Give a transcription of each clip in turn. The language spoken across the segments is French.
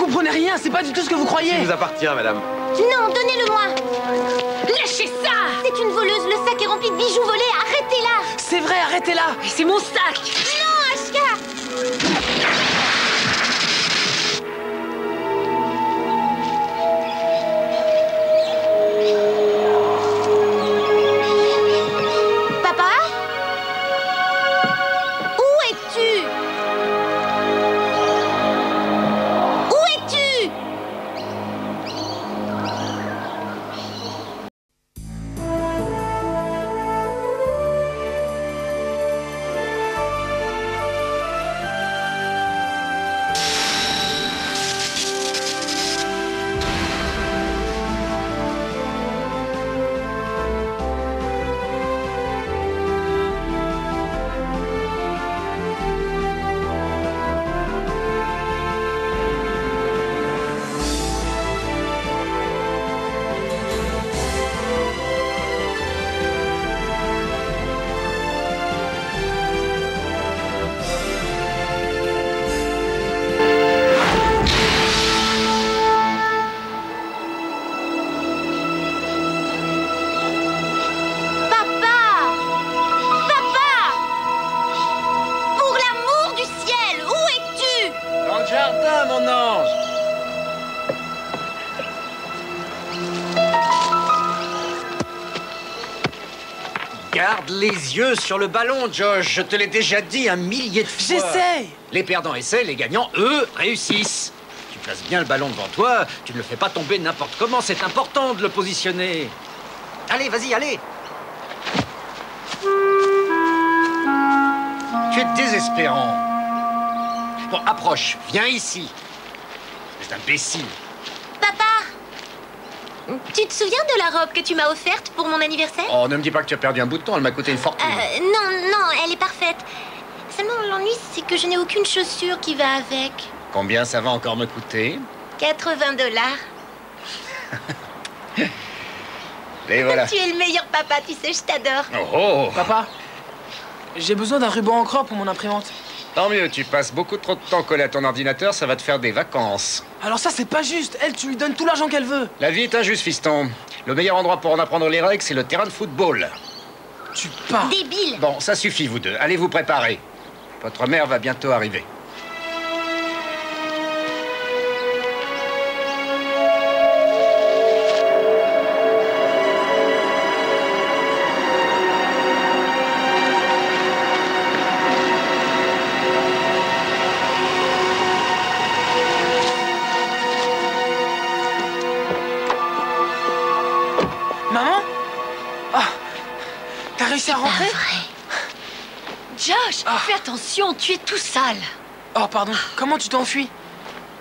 comprenez rien, c'est pas du tout ce que vous croyez. Il vous appartient, madame. Non, donnez-le-moi. Lâchez ça! C'est une voleuse, le sac est rempli de bijoux volés, arrêtez-la. C'est vrai, arrêtez-la. Mais c'est mon sac! Non, Ashka. Papa? Où es-tu? Où es-tu? Mon ange. Garde les yeux sur le ballon, Josh. Je te l'ai déjà dit 1 millier de fois. J'essaye. Les perdants essaient, les gagnants, eux, réussissent. Tu places bien le ballon devant toi, tu ne le fais pas tomber n'importe comment. C'est important de le positionner. Allez, vas-y, allez. Tu es désespérant. Bon, approche, viens ici. C'est imbécile. Papa, tu te souviens de la robe que tu m'as offerte pour mon anniversaire? Oh, ne me dis pas que tu as perdu un bout de temps, elle m'a coûté une fortune. Non, elle est parfaite. Seulement, l'ennui, c'est que je n'ai aucune chaussure qui va avec. Combien ça va encore me coûter? 80 $. Et voilà. Tu es le meilleur papa, tu sais, je t'adore. Oh, Papa, j'ai besoin d'un ruban encre pour mon imprimante. tant mieux, tu passes beaucoup trop de temps collé à ton ordinateur, ça va te faire des vacances. Alors ça, c'est pas juste. Elle, tu lui donnes tout l'argent qu'elle veut. La vie est injuste, fiston. Le meilleur endroit pour en apprendre les règles, c'est le terrain de football. Tu pars. Débile. Bon, ça suffit, vous deux. Allez vous préparer. Votre mère va bientôt arriver. Maman? Ah, t'as réussi à rentrer? Josh, fais attention, tu es tout sale. Oh, pardon. Comment tu t'es enfui?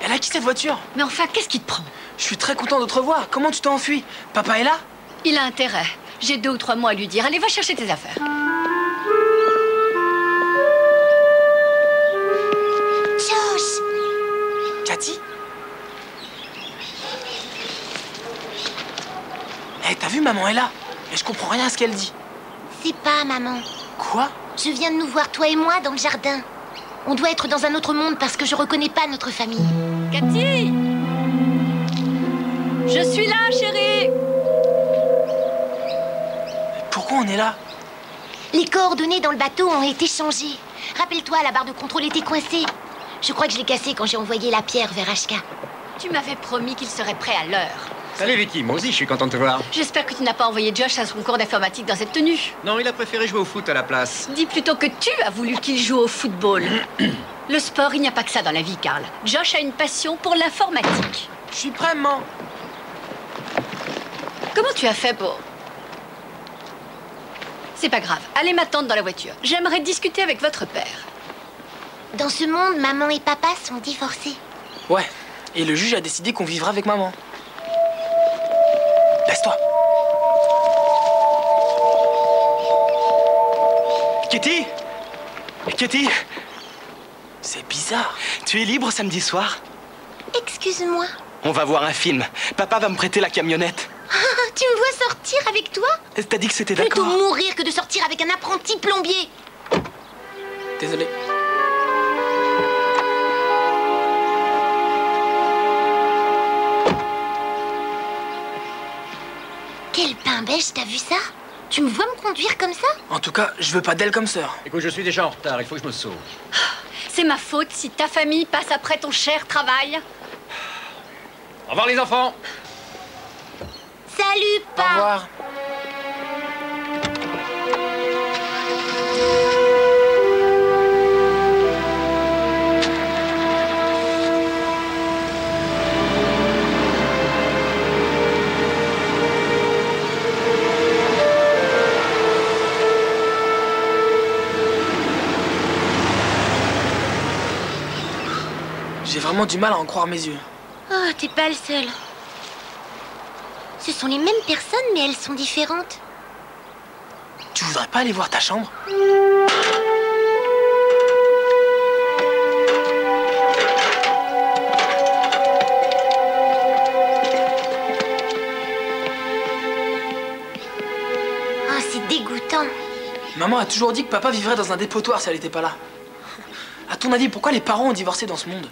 Elle a qui cette voiture? Mais enfin, qu'est-ce qui te prend? Je suis très content de te revoir. Comment tu t'es enfui? Papa est là? Il a intérêt. J'ai 2 ou 3 mots à lui dire. Allez, va chercher tes affaires. Josh. Cathy? Eh, t'as vu, maman est là. Et je comprends rien à ce qu'elle dit. C'est pas maman. Quoi? Je viens de nous voir, toi et moi, dans le jardin. On doit être dans un autre monde parce que je reconnais pas notre famille. Cathy! Je suis là, chérie! Pourquoi on est là? Les coordonnées dans le bateau ont été changées. Rappelle-toi, la barre de contrôle était coincée. Je crois que je l'ai cassée quand j'ai envoyé la pierre vers Ashka. Tu m'avais promis qu'il serait prêt à l'heure. Salut Vicky, moi aussi je suis content de te voir. J'espère que tu n'as pas envoyé Josh à son cours d'informatique dans cette tenue. Non, il a préféré jouer au foot à la place. Dis plutôt que tu as voulu qu'il joue au football. Le sport, il n'y a pas que ça dans la vie, Karl. Josh a une passion pour l'informatique. Je suis prêt, maman. Comment tu as fait pour... C'est pas grave. Allez m'attendre dans la voiture. J'aimerais discuter avec votre père. Dans ce monde, maman et papa sont divorcés. Ouais. Et le juge a décidé qu'on vivra avec maman. Laisse-toi. Kitty? Kitty? C'est bizarre. Tu es libre samedi soir? Excuse-moi. On va voir un film. Papa va me prêter la camionnette. Tu me vois sortir avec toi? T'as dit que c'était Plutôt d'accord? mourir que de sortir avec un apprenti plombier. Désolé. beige, t'as vu ça? Tu me vois me conduire comme ça? En tout cas, je veux pas d'elle comme sœur. Écoute, je suis déjà en retard, il faut que je me sauve. C'est ma faute si ta famille passe après ton cher travail. Au revoir les enfants. Salut, Au Pa! revoir. J'ai vraiment du mal à en croire mes yeux. Oh, t'es pas le seul. Ce sont les mêmes personnes, mais elles sont différentes. Tu voudrais pas aller voir ta chambre? Oh, c'est dégoûtant. Maman a toujours dit que papa vivrait dans un dépotoir si elle était pas là. À ton avis, pourquoi les parents ont divorcé dans ce monde?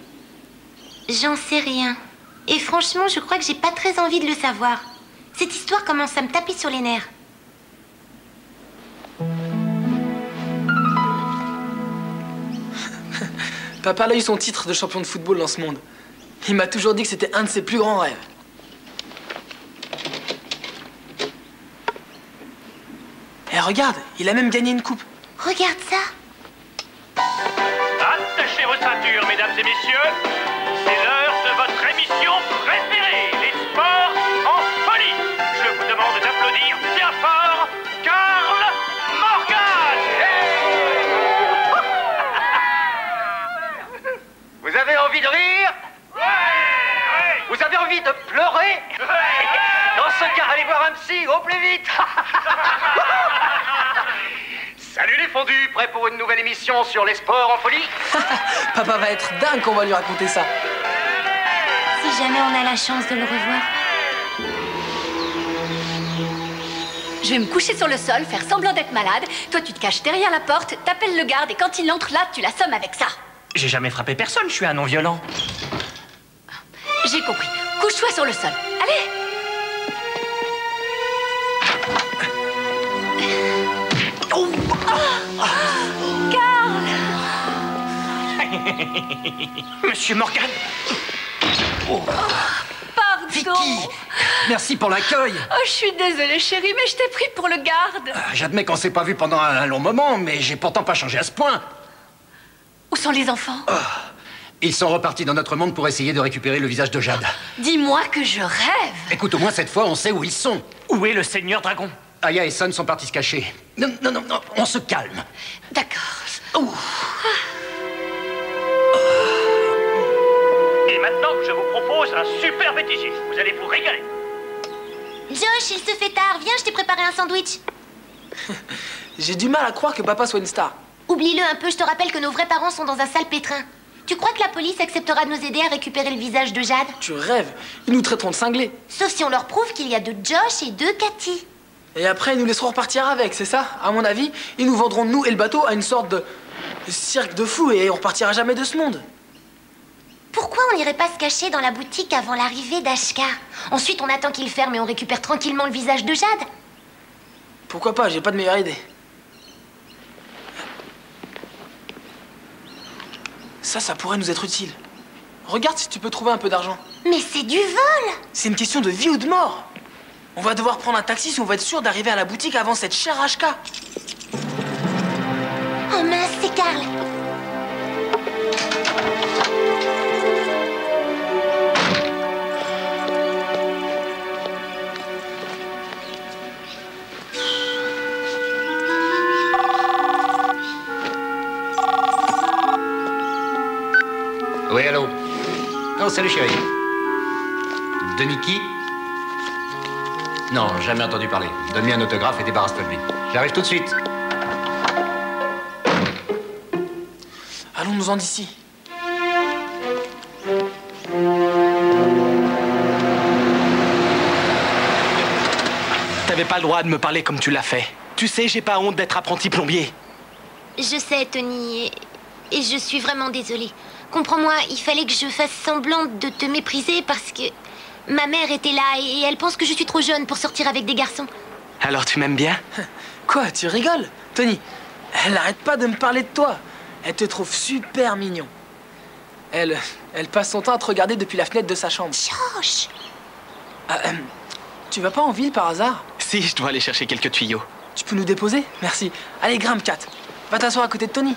J'en sais rien. Et franchement, je crois que j'ai pas très envie de le savoir. Cette histoire commence à me taper sur les nerfs. Papa a eu son titre de champion de football dans ce monde. Il m'a toujours dit que c'était un de ses plus grands rêves. Eh, regarde, il a même gagné une coupe. Regarde ça. Attachez vos ceintures, mesdames et messieurs. C'est l'heure de votre émission préférée, les sports en folie. Je vous demande d'applaudir bien fort Karl Morgan. Vous avez envie de rire? Vous avez envie de pleurer? Dans ce cas, allez voir un psy, au plus vite. Salut les fondus, prêts pour une nouvelle émission sur les sports en folie? Papa va être dingue qu'on va lui raconter ça. Si jamais on a la chance de le revoir. Je vais me coucher sur le sol, faire semblant d'être malade. Toi, tu te caches derrière la porte, t'appelles le garde et quand il entre là, tu l'assommes avec ça. J'ai jamais frappé personne, je suis un non-violent. J'ai compris. Couche-toi sur le sol. Allez! Karl! Monsieur Morgan. Pardon! Vicky, merci pour l'accueil. Oh, je suis désolée, chérie, mais je t'ai pris pour le garde. J'admets qu'on s'est pas vu pendant un long moment, mais j'ai pourtant pas changé à ce point. Où sont les enfants? Ils sont repartis dans notre monde pour essayer de récupérer le visage de Jade. Dis-moi que je rêve. Écoute, au moins cette fois, on sait où ils sont. Où est le Seigneur Dragon? Aya et Son sont partis se cacher. Non, non, non, non, on se calme. D'accord. Et maintenant, je vous propose un super bêtisier. Vous allez vous régaler. Josh, il se fait tard. Viens, je t'ai préparé un sandwich. J'ai du mal à croire que papa soit une star. Oublie-le un peu, je te rappelle que nos vrais parents sont dans un sale pétrin. Tu crois que la police acceptera de nous aider à récupérer le visage de Jade? Tu rêves, ils nous traiteront de cinglés. Sauf si on leur prouve qu'il y a deux Josh et deux Cathy. Et après, ils nous laisseront repartir avec, c'est ça? À mon avis, ils nous vendront nous et le bateau à une sorte de cirque de fous et on repartira jamais de ce monde. Pourquoi on n'irait pas se cacher dans la boutique avant l'arrivée d'Ashka? Ensuite, on attend qu'il ferme et on récupère tranquillement le visage de Jade. Pourquoi pas, j'ai pas de meilleure idée. Ça pourrait nous être utile. Regarde si tu peux trouver un peu d'argent. Mais c'est du vol! C'est une question de vie ou de mort. On va devoir prendre un taxi si on veut être sûr d'arriver à la boutique avant cette chère HK. Oh mince, c'est Karl. Oui, allô? Oh, salut chérie. De Mickey? Non, jamais entendu parler. Donne-lui un autographe et débarrasse-toi de lui. J'arrive tout de suite. Allons-nous-en d'ici. T'avais pas le droit de me parler comme tu l'as fait. Tu sais, j'ai pas honte d'être apprenti plombier. Je sais, Tony, et je suis vraiment désolée. Comprends-moi, il fallait que je fasse semblant de te mépriser parce que ma mère était là et elle pense que je suis trop jeune pour sortir avec des garçons. Alors tu m'aimes bien? Quoi, tu rigoles? Tony, elle arrête pas de me parler de toi. Elle te trouve super mignon. Elle passe son temps à te regarder depuis la fenêtre de sa chambre. Josh! Tu vas pas en ville par hasard? Si, je dois aller chercher quelques tuyaux. Tu peux nous déposer? Merci. Allez, grimpe, Kat. Va t'asseoir à côté de Tony.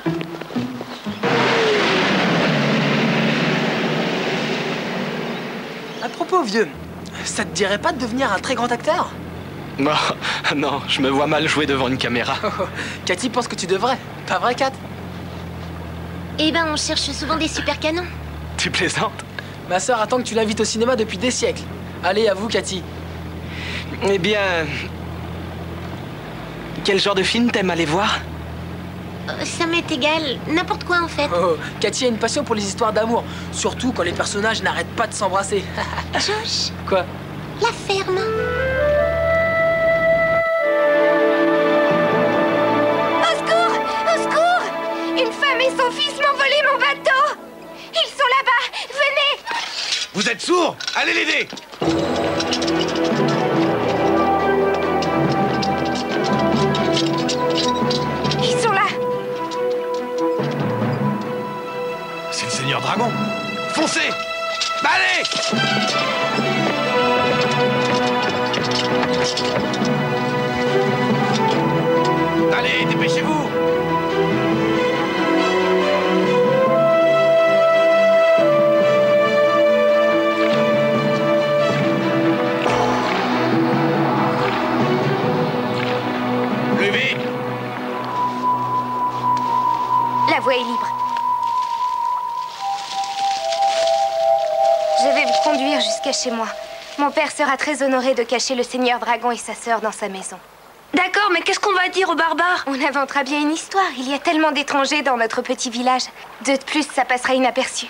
À propos, vieux, ça te dirait pas de devenir un très grand acteur? Non, non, je me vois mal jouer devant une caméra. Cathy pense que tu devrais. Pas vrai, Kat? Eh ben, on cherche souvent des super canons. Tu plaisantes? Ma sœur attend que tu l'invites au cinéma depuis des siècles. Allez, avoue, Cathy. Eh bien... Quel genre de film t'aimes aller voir? Ça m'est égal. N'importe quoi, en fait. Oh, Cathy a une passion pour les histoires d'amour. Surtout quand les personnages n'arrêtent pas de s'embrasser. Josh, Quoi? la ferme. Au secours! Au secours! Une femme et son fils m'ont volé mon bateau! Ils sont là-bas! Venez! Vous êtes sourds? Allez l'aider! Ils sont là! C'est le Seigneur Dragon! Foncez! Allez! Allez, dépêchez-vous! Levez! La voie est libre. Je vais vous conduire jusqu'à chez moi. Mon père sera très honoré de cacher le Seigneur Dragon et sa sœur dans sa maison. D'accord, mais qu'est-ce qu'on va dire aux barbares? On inventera bien une histoire. Il y a tellement d'étrangers dans notre petit village. De plus, ça passera inaperçu.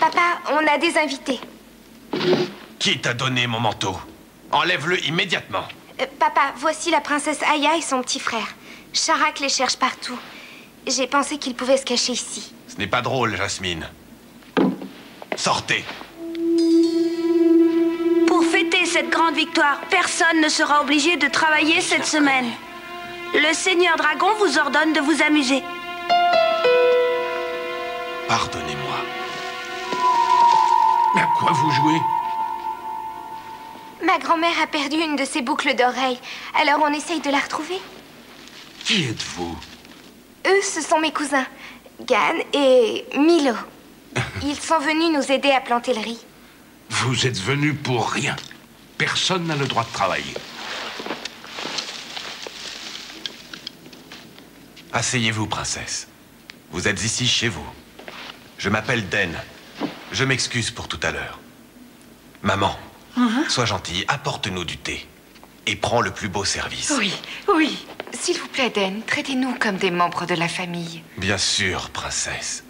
Papa, on a des invités. Qui t'a donné mon manteau? Enlève-le immédiatement. Papa, voici la princesse Aya et son petit frère. Charak les cherche partout. J'ai pensé qu'ils pouvaient se cacher ici. Ce n'est pas drôle, Jasmine. Sortez. Pour fêter cette grande victoire, personne ne sera obligé de travailler cette semaine. Le Seigneur Dragon vous ordonne de vous amuser. Pardonnez-moi. Mais à quoi vous jouez? Ma grand-mère a perdu une de ses boucles d'oreilles. Alors on essaye de la retrouver. Qui êtes-vous? Eux, ce sont mes cousins, Gan et Milo. Ils sont venus nous aider à planter le riz. Vous êtes venus pour rien. Personne n'a le droit de travailler. Asseyez-vous, princesse. Vous êtes ici chez vous. Je m'appelle Den. Je m'excuse pour tout à l'heure. Maman, sois gentille, apporte-nous du thé. Et prends le plus beau service. Oui, oui. S'il vous plaît, Den, traitez-nous comme des membres de la famille. Bien sûr, princesse.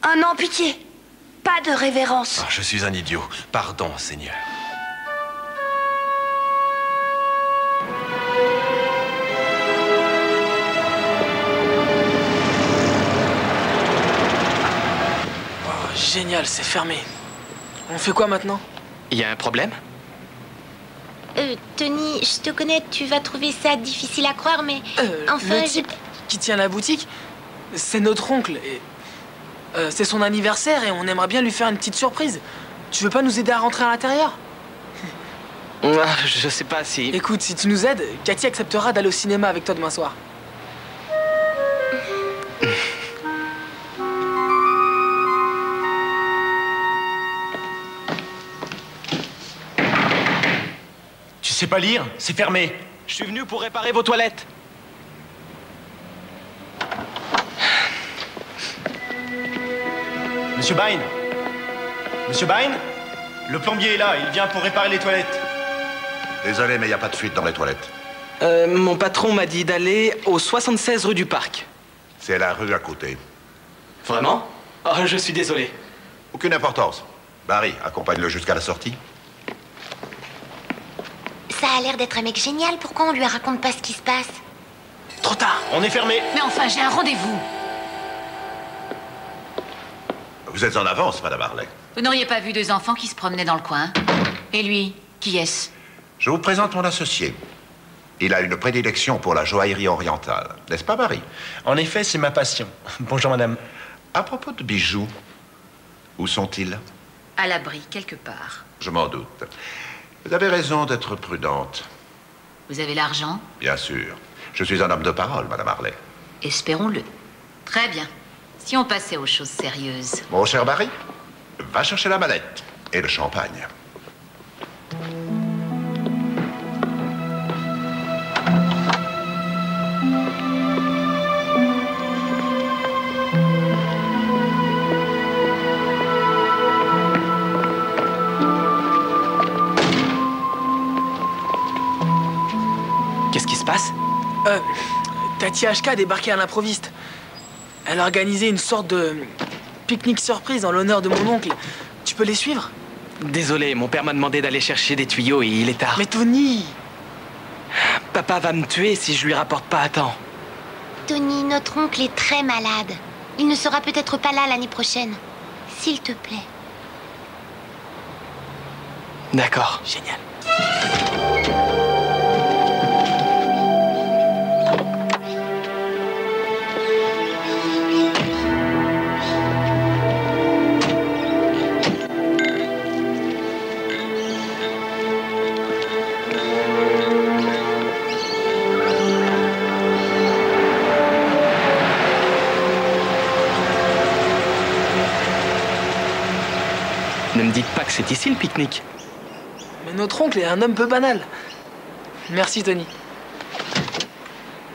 Oh non, pitié. Pas de révérence. Oh, je suis un idiot. Pardon, Seigneur. Oh, génial, c'est fermé. On fait quoi maintenant? Il y a un problème? Tony, je te connais, tu vas trouver ça difficile à croire, mais... enfin, le type qui tient la boutique, c'est notre oncle. Et c'est son anniversaire et on aimerait bien lui faire une petite surprise. Tu veux pas nous aider à rentrer à l'intérieur? Je sais pas si... Écoute, si tu nous aides, Cathy acceptera d'aller au cinéma avec toi demain soir. Tu sais pas lire? C'est fermé. Je suis venu pour réparer vos toilettes. Monsieur Bine? Monsieur Bine? Le plombier est là, il vient pour réparer les toilettes. Désolé, mais il n'y a pas de fuite dans les toilettes. Mon patron m'a dit d'aller au 76 rue du Parc. C'est la rue à côté. Vraiment? Oh, je suis désolé. Aucune importance. Barry, accompagne-le jusqu'à la sortie. Ça a l'air d'être un mec génial. Pourquoi on lui raconte pas ce qui se passe? Trop tard. On est fermé. Mais enfin, j'ai un rendez-vous. Vous êtes en avance, Madame Harley. Vous n'auriez pas vu deux enfants qui se promenaient dans le coin? Et lui, qui est-ce? Je vous présente mon associé. Il a une prédilection pour la joaillerie orientale. N'est-ce pas, Barry? En effet, c'est ma passion. Bonjour, madame. À propos de bijoux, où sont-ils? À l'abri, quelque part. Je m'en doute. Vous avez raison d'être prudente. Vous avez l'argent? Bien sûr. Je suis un homme de parole, Madame Harley. Espérons-le. Très bien. Si on passait aux choses sérieuses. Mon cher Barry, va chercher la mallette et le champagne. Qu'est-ce qui se passe? Tati HK a débarqué à l'improviste. Elle a organisé une sorte de pique-nique surprise en l'honneur de mon oncle. Tu peux les suivre? Désolé, mon père m'a demandé d'aller chercher des tuyaux et il est tard. Mais Tony! Papa va me tuer si je lui rapporte pas à temps. Tony, notre oncle est très malade. Il ne sera peut-être pas là l'année prochaine. S'il te plaît. D'accord. Génial. Ne me dites pas que c'est ici le pique-nique. Mais notre oncle est un homme peu banal. Merci, Tony.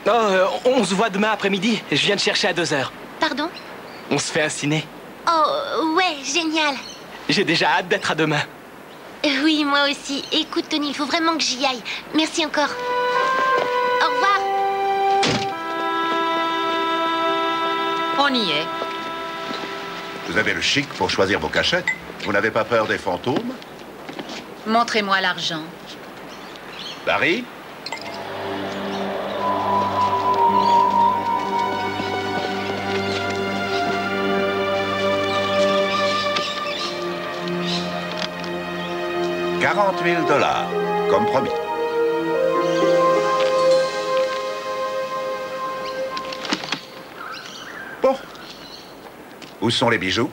On se voit demain après-midi. Je viens de chercher à 2h. Pardon? On se fait un ciné. Oh, ouais, génial. J'ai déjà hâte d'être à demain. Oui, moi aussi. Écoute, Tony, il faut vraiment que j'y aille. Merci encore. Au revoir. On y est. Vous avez le chic pour choisir vos cachettes. Vous n'avez pas peur des fantômes? Montrez-moi l'argent. Barry? $40 000, comme promis. Bon. Où sont les bijoux?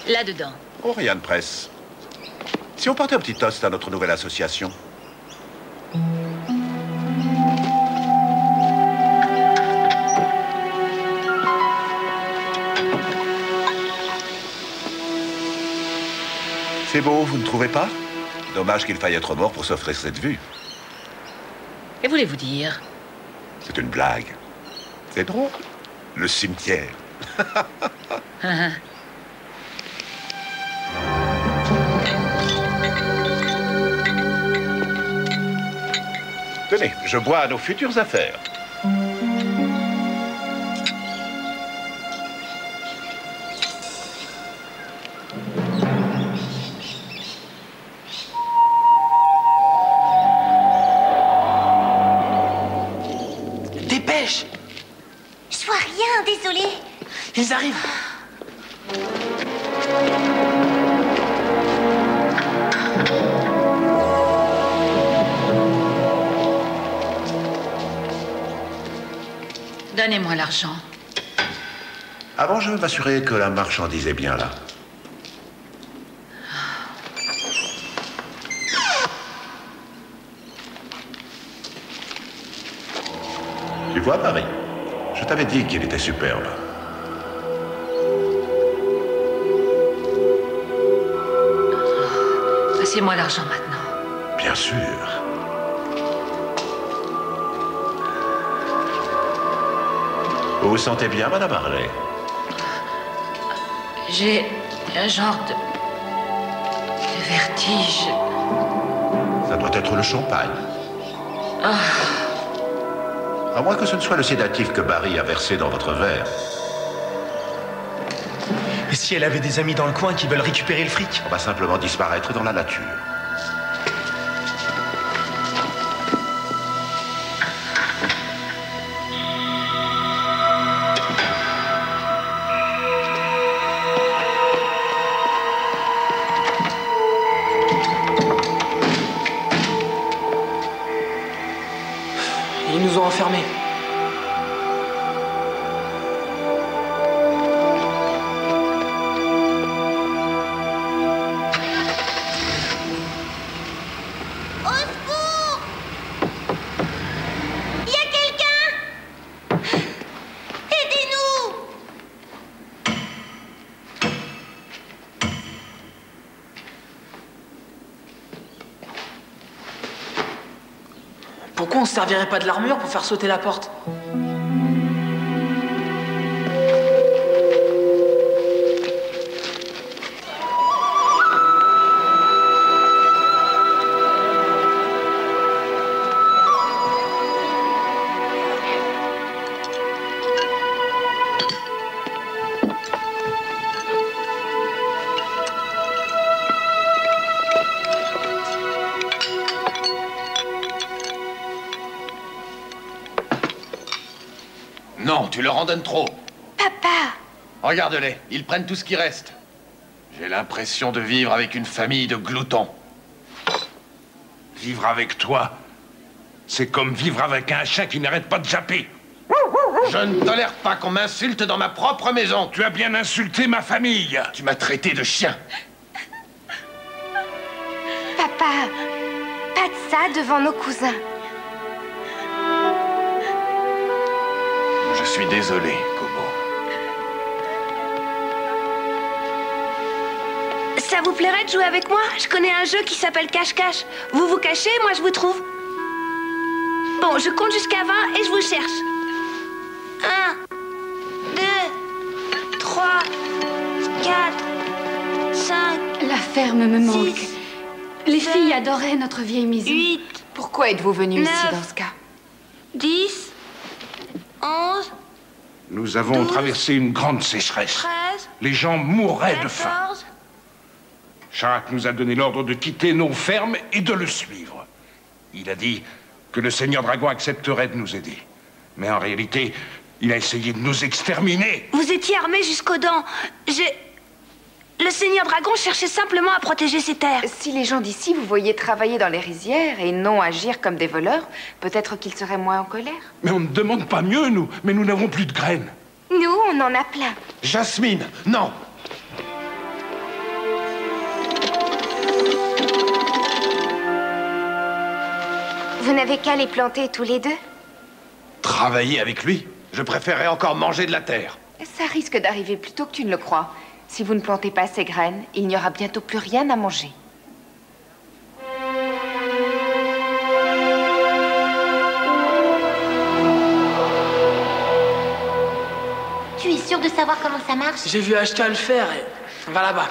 Là-dedans. Oh, rien de presse. Si on portait un petit toast à notre nouvelle association. C'est beau, vous ne trouvez pas? Dommage qu'il faille être mort pour s'offrir cette vue. Que voulez-vous dire? C'est une blague. C'est drôle. Le cimetière. Tenez, je bois à nos futures affaires. Dépêche! Je vois rien, désolé. Ils arrivent. Donnez-moi l'argent. Avant, je veux m'assurer que la marchandise est bien là. Tu vois, Paris? Je t'avais dit qu'il était superbe. Passez-moi l'argent maintenant. Bien sûr. Vous vous sentez bien, Madame Harley? J'ai un genre de vertige. Ça doit être le champagne. À moins que ce ne soit le sédatif que Barry a versé dans votre verre. Et si elle avait des amis dans le coin qui veulent récupérer le fric? On va simplement disparaître dans la nature. refermé. Au secours! Y a quelqu'un? Aidez-nous! Pourquoi on se servirait pas de l'armure pour faire sauter la porte? Non, tu leur en donnes trop. Papa! Regarde-les, ils prennent tout ce qui reste. J'ai l'impression de vivre avec une famille de gloutons. Vivre avec toi, c'est comme vivre avec un chien qui n'arrête pas de japper. Je ne tolère pas qu'on m'insulte dans ma propre maison. Tu as bien insulté ma famille. Tu m'as traité de chien. Papa, pas de ça devant nos cousins. Je suis désolé, Kobo. Ça vous plairait de jouer avec moi? Je connais un jeu qui s'appelle cache-cache. Vous vous cachez, moi je vous trouve. Bon, je compte jusqu'à 20 et je vous cherche. 1, 2, 3, 4, 5... La ferme me manque. 6, Les 7, filles adoraient notre vieille maison. 8, Pourquoi êtes-vous venu ici 9, dans ce cas? 10, 11, Nous avons 12, traversé une grande sécheresse. 13, Les gens mouraient de faim. 14... Charac nous a donné l'ordre de quitter nos fermes et de le suivre. Il a dit que le Seigneur Dragon accepterait de nous aider. Mais en réalité, il a essayé de nous exterminer. Vous étiez armés jusqu'aux dents. Le Seigneur Dragon cherchait simplement à protéger ses terres. Si les gens d'ici vous voyaient travailler dans les rizières et non agir comme des voleurs, peut-être qu'ils seraient moins en colère. Mais on ne demande pas mieux, nous. Mais nous n'avons plus de graines. Nous, on en a plein. Jasmine, non. Vous n'avez qu'à les planter tous les deux. Travailler avec lui? Je préférerais encore manger de la terre. Ça risque d'arriver plus tôt que tu ne le crois. Si vous ne plantez pas ces graines, il n'y aura bientôt plus rien à manger. Tu es sûr de savoir comment ça marche? J'ai vu Ashka le faire et... Va là-bas.